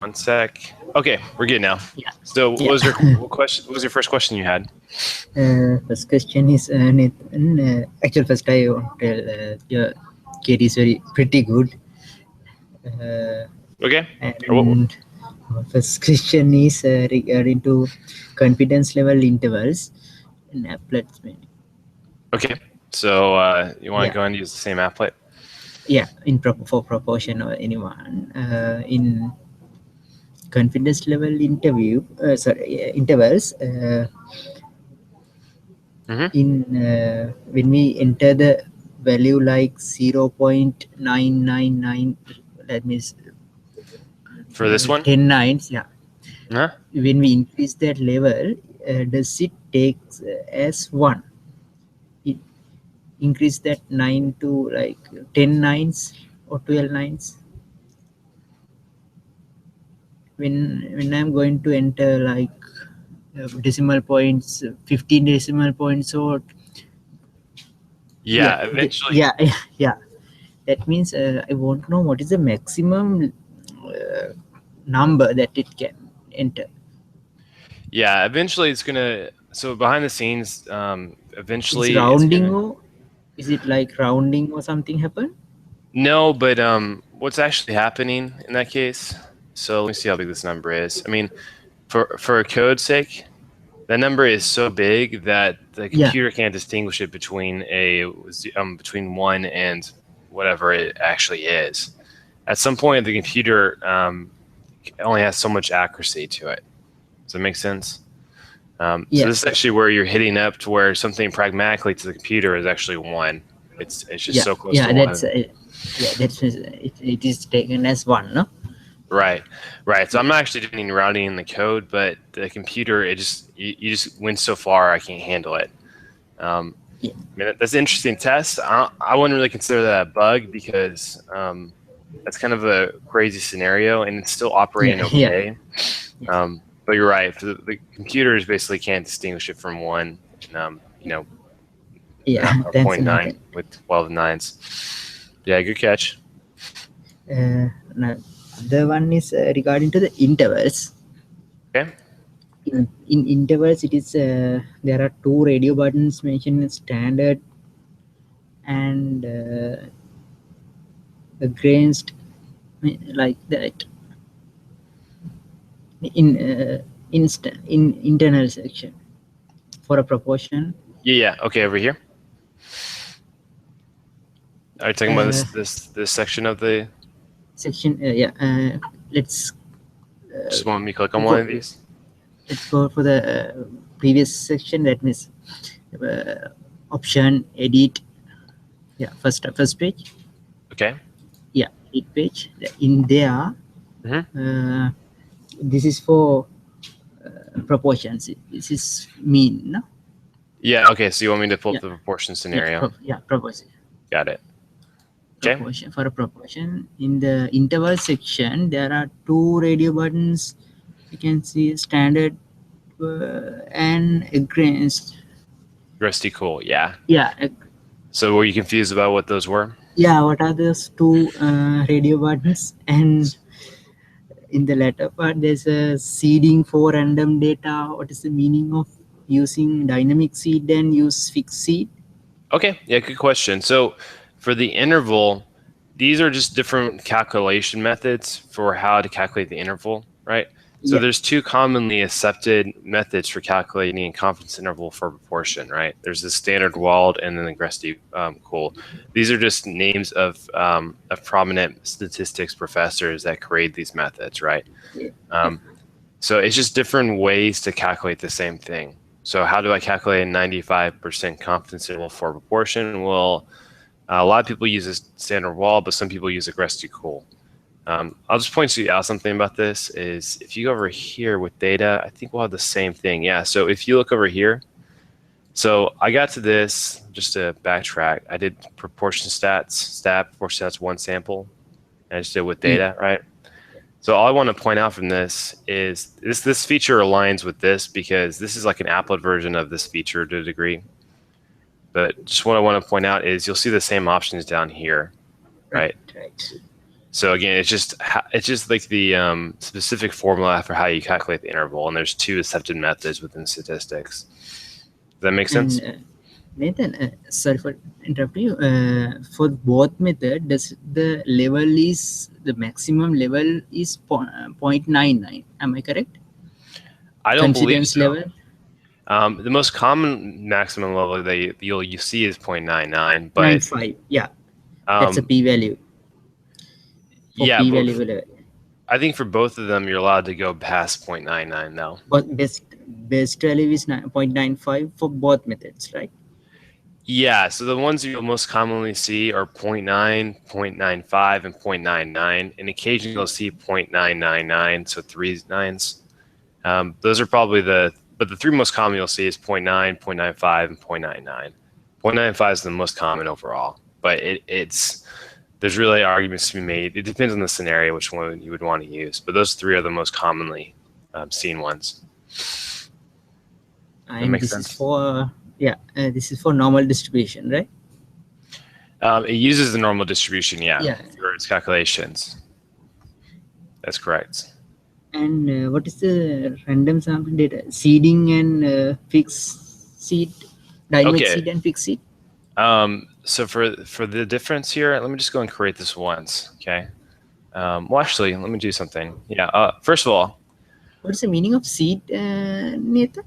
1 sec. Okay, we're good now. Yeah. So what Yeah. was your question? What was your first question you had? First question is Nathan. Actually, first I want to tell your kid is pretty good. Okay. And my first question is regarding to confidence level intervals in applets. Okay. So you want to Yeah. go and use the same applet? Yeah, for proportion or anyone in confidence level intervals. In when we enter the value like 0.999, that means For this one? 10 nines. Yeah, Huh? when we increase that level, does it take as 1? It increase that 9 to like 10 nines or 12 nines. When I'm going to enter like decimal points, 15 decimal points, or Yeah. Eventually. yeah, yeah. That means I want to know what is the maximum number that it can enter. Yeah. Eventually, it's gonna. So behind the scenes, Is eventually it's rounding, gonna. or is it like rounding or something happen? No, but what's actually happening in that case? So let me see how big this number is. I mean, for a code's sake, that number is so big that the computer can't distinguish it between between 1 and whatever it actually is. At some point, the computer only has so much accuracy to it. Does that make sense? So this is actually where you're hitting up to where something pragmatically to the computer is actually 1. It's just so close to 1. That's it is taken as 1, no? Right. So I'm not actually doing any routing in the code, but the computer, you just went so far, I can't handle it. I mean, that's an interesting test. I wouldn't really consider that a bug because that's kind of a crazy scenario, and it's still operating okay. But you're right. The computers basically can't distinguish it from 1. 0.9 with 12 nines. Yeah, good catch. Now, the one is regarding to the intervals. Okay. In intervals, it is there are 2 radio buttons mentioned in standard and against, like that in internal section for a proportion. Yeah. Okay, over here. Are you talking about this section of the section? Let's just want me to click on one of these. Let's go for the previous section. That means option edit. Yeah, first page. Okay. Yeah, edit page. In there, this is for proportions. This is mean, no? Yeah. Okay. So you want me to pull up the proportion scenario? Proportion. Got it. Okay. Proportion. For a proportion, in the interval section, there are 2 radio buttons. You can see standard and against. Rusty cool. Yeah. Yeah. So were you confused about what those were? Yeah. What are those 2 radio buttons? And in the latter part, there's a seeding for random data. What is the meaning of using dynamic seed and use fixed seed? Okay. Yeah. Good question. So for the interval, these are just different calculation methods for how to calculate the interval, right? So there's 2 commonly accepted methods for calculating a confidence interval for proportion, right? There's the standard Wald and then the Gresty Cool. These are just names of prominent statistics professors that create these methods, right? So it's just different ways to calculate the same thing. So how do I calculate a 95% confidence interval for proportion? Well, a lot of people use a standard Wald, but some people use a Gresty Cool. I'll just point you out something about this is if you go over here with data, I think we'll have the same thing. Yeah, so if you look over here, so I got to this, just to backtrack, I did proportion stats, 1 sample, and I just did with data, right? So all I want to point out from this is this feature aligns with this because this is like an applet version of this feature to a degree. But just what I want to point out is you'll see the same options down here, right? So again, it's just like the specific formula for how you calculate the interval, and there's two accepted methods within statistics. Does that make sense? And Nathan, sorry for interrupting you. For both method, does the maximum level is 0.99? Am I correct? I don't believe Confidence so. level. The most common maximum level that you see is 0.99, but 0.95. Yeah, that's a p-value. Yeah, p-value level. I think for both of them, you're allowed to go past 0.99 though. But best value is 0.95 for both methods, right? Yeah, so the ones you'll most commonly see are 0.9, 0.95, and 0.99, and occasionally you'll see 0.999, so 3 nines. Those are probably but the three most common you'll see is 0.9, 0.95, and 0.99. 0.95 is the most common overall, but there's really arguments to be made. It depends on the scenario which one you would want to use, but those three are the most commonly seen ones. And this sense? This is for normal distribution, right? It uses the normal distribution, for its calculations. That's correct. And what is the random sample data? Seeding and fixed seed, dynamic seed and fixed seed? So for the difference here, let me just go and create this once, okay? Well, actually, let me do something. Yeah, first of all. What's the meaning of seed, Nathan?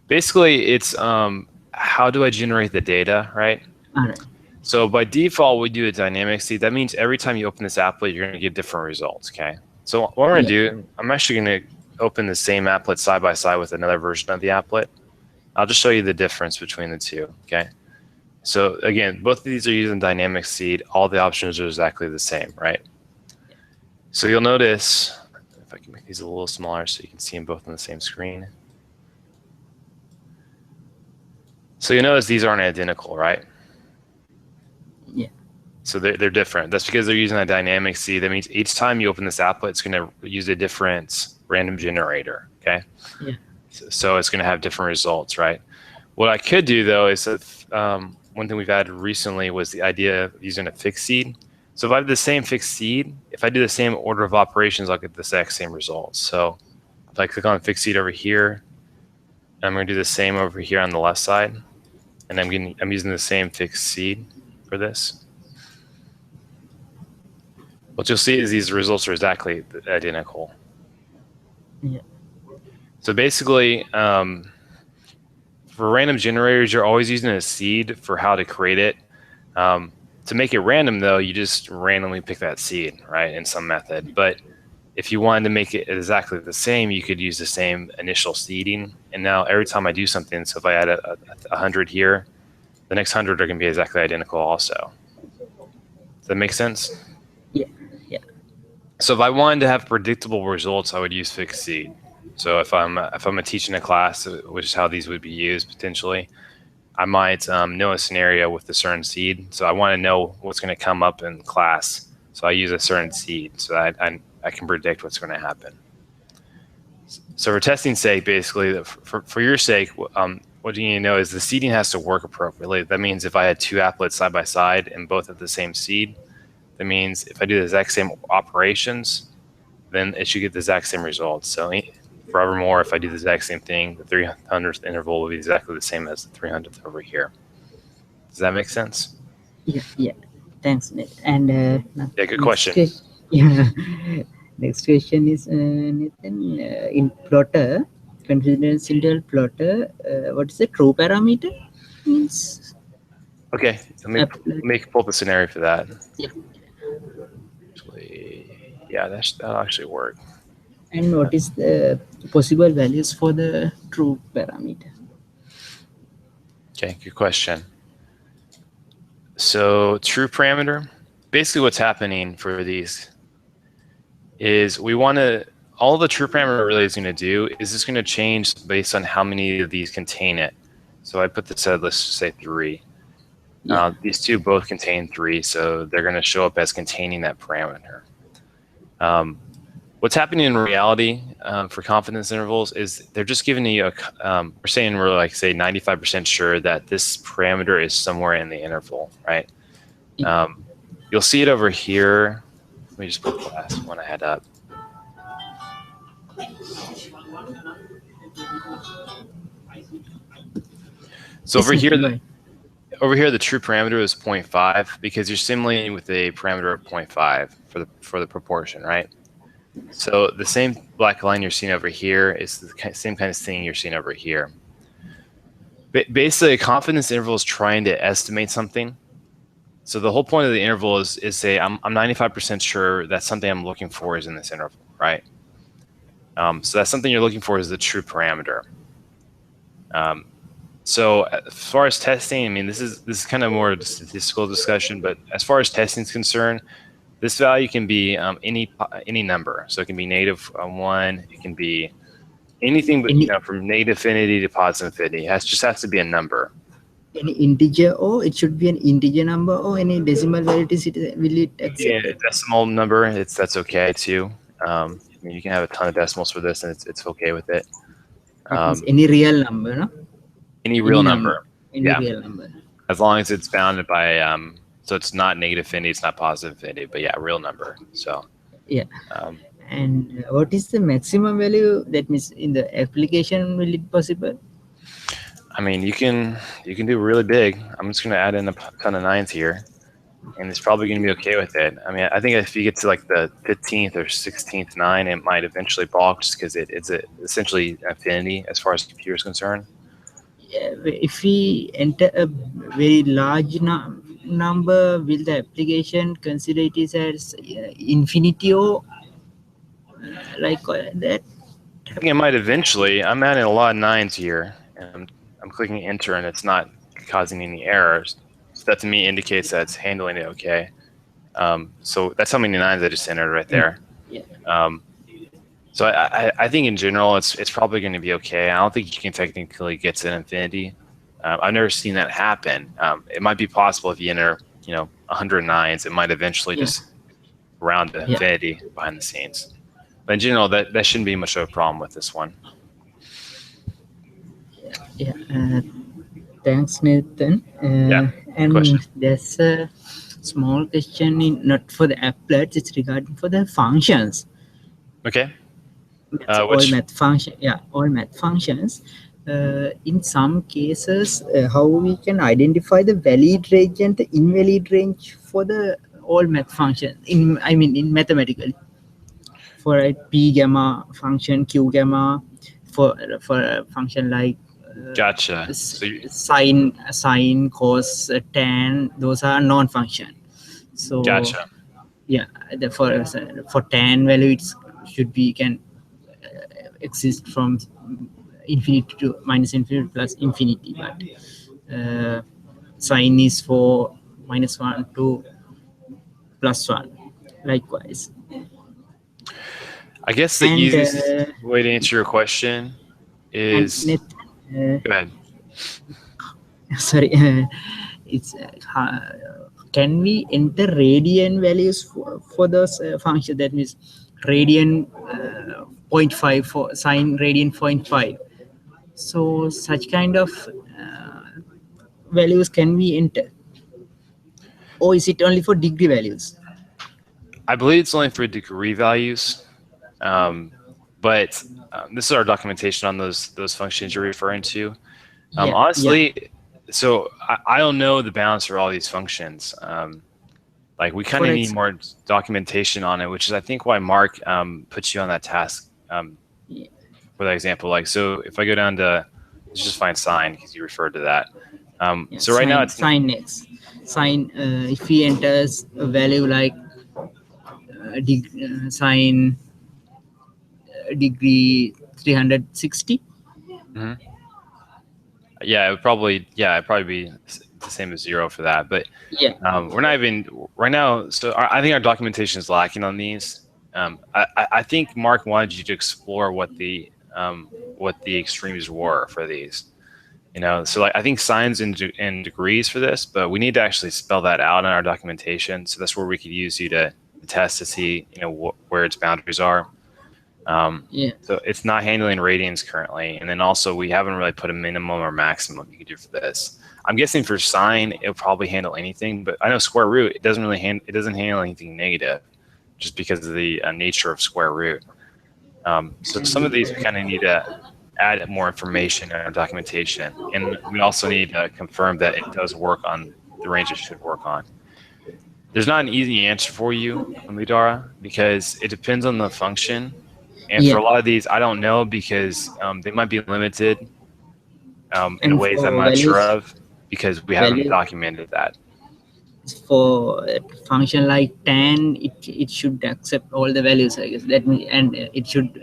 Basically, it's how do I generate the data, right? All right. So by default, we do a dynamic seed. That means every time you open this applet, you're going to get different results, okay? So what we're going to do, I'm actually going to open the same applet side by side with another version of the applet. I'll just show you the difference between the two, okay? So again, both of these are using dynamic seed. All the options are exactly the same, right? So you'll notice, if I can make these a little smaller so you can see them both on the same screen. So you notice these aren't identical, right? Yeah. So they're different. That's because they're using a dynamic seed. That means each time you open this applet, it's going to use a different random generator, okay? Yeah. So it's going to have different results, right? What I could do, though, is one thing we've added recently was the idea of using a fixed seed. So if I have the same fixed seed, if I do the same order of operations, I'll get the exact same results. So if I click on fixed seed over here, I'm going to do the same over here on the left side. And I'm using the same fixed seed for this. What you'll see is these results are exactly identical. Yeah. So basically, for random generators, you're always using a seed for how to create it. To make it random, though, you just randomly pick that seed, right, in some method. But if you wanted to make it exactly the same, you could use the same initial seeding. And now every time I do something, so if I add 100 here, the next 100 are going to be exactly identical also. Does that make sense? Yeah. Yeah. So if I wanted to have predictable results, I would use fixed seed. So if I'm teaching a class, which is how these would be used potentially, I might know a scenario with a certain seed. So I want to know what's going to come up in class. So I use a certain seed so that I can predict what's going to happen. So for testing's sake, basically, for your sake, what you need to know is the seeding has to work appropriately. That means if I had two applets side by side and both have the same seed, that means if I do the exact same operations, then it should get the exact same results. So forevermore, if I do the exact same thing, the 300th interval will be exactly the same as the 300th over here. Does that make sense? Yeah. Thanks, Nate. And yeah, good question. Next question is Nathan, in plotter, confidence interval plotter, what is the true parameter? Means. Okay, let me pull up the scenario for that. Yeah. Yeah, that'll actually work. And what is the possible values for the true parameter? Okay, good question. So true parameter, basically what's happening for these is we want to, all the true parameter really is going to do is it's going to change based on how many of these contain it. So I put this at, let's just say 3. Yeah. These two both contain 3, so they're going to show up as containing that parameter. What's happening in reality for confidence intervals is they're just giving you we're saying we're like, say, 95% sure that this parameter is somewhere in the interval, right? You'll see it over here. me just put the last one I had up. So over here, the true parameter is 0.5 because you're simulating with a parameter of 0.5 for the proportion, right? So the same black line you're seeing over here is the same kind of thing you're seeing over here. Basically, a confidence interval is trying to estimate something. So the whole point of the interval is say I'm 95% sure that something I'm looking for is in this interval, right? So that's something you're looking for is the true parameter. So as far as testing, I mean, this is kind of more statistical discussion, but as far as testing is concerned, this value can be any number. So it can be -1, it can be anything, but from negative infinity to positive infinity. It just has to be a number. Any integer, or it should be an integer number, or any decimal value, will it accept? Yeah, a decimal number, that's okay too. I mean, you can have a ton of decimals for this, and it's okay with it. Any real number, no? Any real number. Any real number. As long as it's bounded by, so it's not negative infinity, it's not positive infinity, but yeah, real number. So yeah. And what is the maximum value? That means in the application, will it possible? I mean, you can do really big. I'm just going to add in a ton of 9s here, and it's probably going to be okay with it. I mean, I think if you get to like the 15th or 16th 9, it might eventually balk just because it's essentially infinity as far as the computer is concerned. Yeah, if we enter a very large number, will the application consider it as infinity or like that? I think it might eventually. I'm adding a lot of 9s here, and I'm clicking enter, and it's not causing any errors. So that to me indicates that it's handling it okay. So that's how many 9s I just entered right there. Yeah. So I think in general it's probably going to be okay. I don't think you can technically get to infinity. I've never seen that happen. It might be possible if you enter 100 9s, it might eventually just round to infinity behind the scenes. But in general, that shouldn't be much of a problem with this one. Yeah. Thanks, Nathan. And question. There's a small question not for the applets. It's regarding for the functions. Okay. All math function. Yeah, all math functions. In some cases, how we can identify the valid range and the invalid range for the all math function. In mathematically, for a p gamma function, q gamma, for a function like gotcha. Sine, cos, tan, those are non-function. So gotcha. Yeah, for tan value, it can exist from infinity to minus infinity plus infinity, but sine is for -1 to +1. Likewise. I guess the easiest way to answer your question is go ahead. Sorry, it's can we enter radian values for those functions? That means radian 0.5 for sine radian 0.5. So such kind of values can we enter, or is it only for degree values? I believe it's only for degree values, but this is our documentation on those functions you're referring to. Honestly, so I don't know the balance for all these functions. Like we kind of need more documentation on it, which is I think why Mark puts you on that task for that example. Like, so if I go down to, let's just find sine because you referred to that. So right now it's sine next. Sine, if he enters a value like sine degree 360. Mm-hmm. Yeah, it'd probably be the same as 0 for that. But we're not even right now. So I think our documentation is lacking on these. I think Mark wanted you to explore what the extremes were for these. So like I think sines and degrees for this, but we need to actually spell that out in our documentation. So that's where we could use you to test to see where its boundaries are. So it's not handling radians currently, and then also we haven't really put a minimum or maximum you could do for this. I'm guessing for sine it'll probably handle anything, but I know square root it doesn't handle anything negative. just because of the nature of square root. So some of these we kind of need to add more information in our documentation, and we also need to confirm that it does work on the range it should work on. There's not an easy answer for you on Lidara because it depends on the function. And for a lot of these, I don't know because they might be limited in ways I'm not sure of because we haven't documented that. For a function like tan, it should accept all the values, I guess. That means, and it should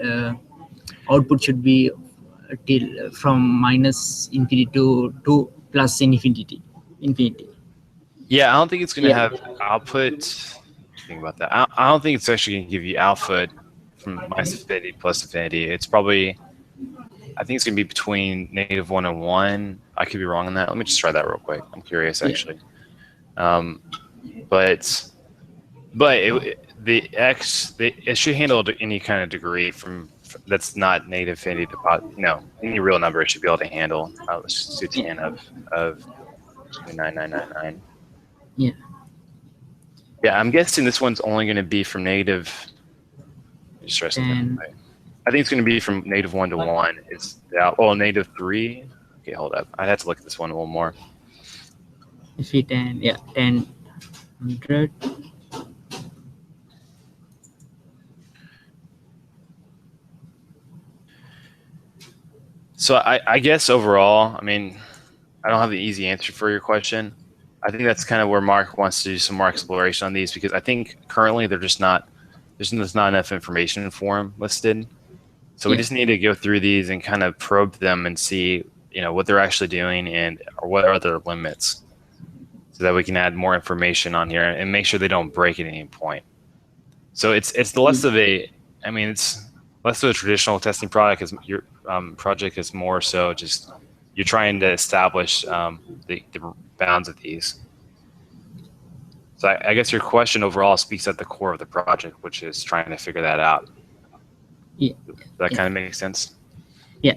output should be till from minus infinity to plus infinity. Yeah, I don't think it's going to have output. Think about that. I don't think it's actually going to give you output from minus infinity plus infinity. It's probably, I think it's going to be between -1 and 1. I could be wrong on that. Let me just try that real quick. I'm curious, actually. But it should handle any kind of degree from that's not negative infinity to any real number it should be able to handle. Let's just do 10 of 9999. Yeah. Yeah, I'm guessing this one's only going to be from negative. Just I think it's going to be from -1 to 1. It's -3. Okay, hold up. I'd have to look at this one a little more. If it 10, 100. So I guess overall, I mean, I don't have the easy answer for your question. I think that's kind of where Mark wants to do some more exploration on these because I think currently there's not enough information for them listed. So we just need to go through these and kind of probe them and see, what they're actually doing and or what are their limits, so that we can add more information on here and make sure they don't break at any point. So it's less of a, it's less of a traditional testing product as your project is more so just you're trying to establish the bounds of these. So I guess your question overall speaks at the core of the project, which is trying to figure that out. Yeah. Does that kind of make sense? Yeah.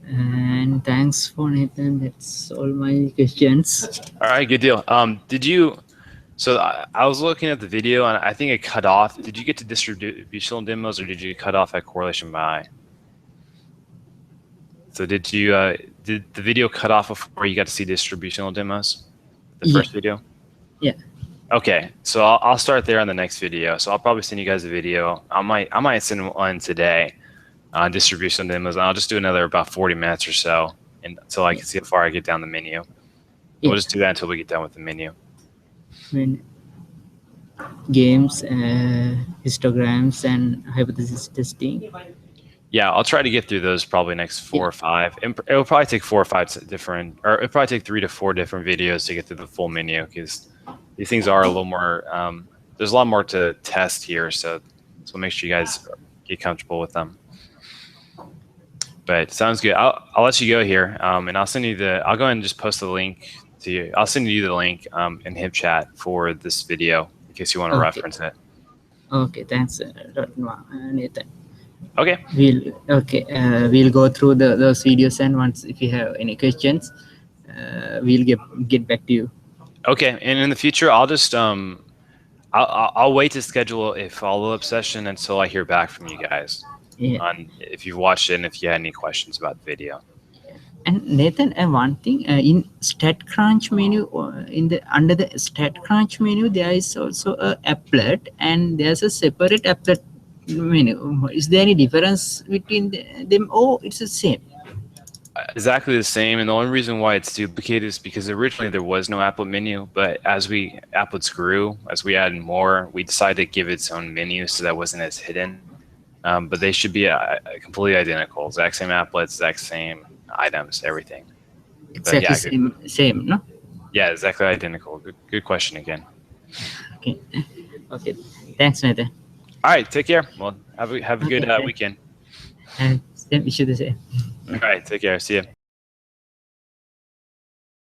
And thanks for Nathan. That's all my questions. All right, good deal. So I was looking at the video and I think it cut off. Did you get to distributional demos or did you cut off at correlation by? So did the video cut off before you got to see distributional demos? The first video? Yeah. Okay, so I'll start there on the next video. So I'll probably send you guys a video. I might send one today on distributional demos, and I'll just do another about 40 minutes or so until I can see how far I get down the menu. We'll just do that until we get done with the menu. Games, histograms, and hypothesis testing. Yeah, I'll try to get through those probably next 4 or 5. And it'll probably take 4 or 5 different, or it'll probably take 3 to 4 different videos to get through the full menu because these things are a little more. There's a lot more to test here, so make sure you guys get comfortable with them. But sounds good. I'll let you go here, and I'll send you I'll go ahead and just post the link to you. I'll send you the link in HIP chat for this video in case you want to reference it. Okay, thanks, Nathan. Okay. We'll go through those videos, and once if you have any questions, we'll get back to you. Okay, and in the future, I'll just I'll wait to schedule a follow-up session until I hear back from you guys on if you've watched it and if you had any questions about the video. And Nathan, one thing in StatCrunch menu, under the StatCrunch menu, there is also a Applet, and there's a separate Applet menu. Is there any difference between them, or it's the same? Exactly the same, and the only reason why it's duplicated is because originally there was no Applet menu, but as Applets grew, as we added more, we decided to give its own menu so that wasn't as hidden. But they should be completely identical, exact same applets, exact same items, everything. Exactly same, no? Yeah, exactly identical. Good question again. Okay. Thanks, Nathan. All right, take care. Well, have a good weekend. And wish you the same. All right, take care. See ya.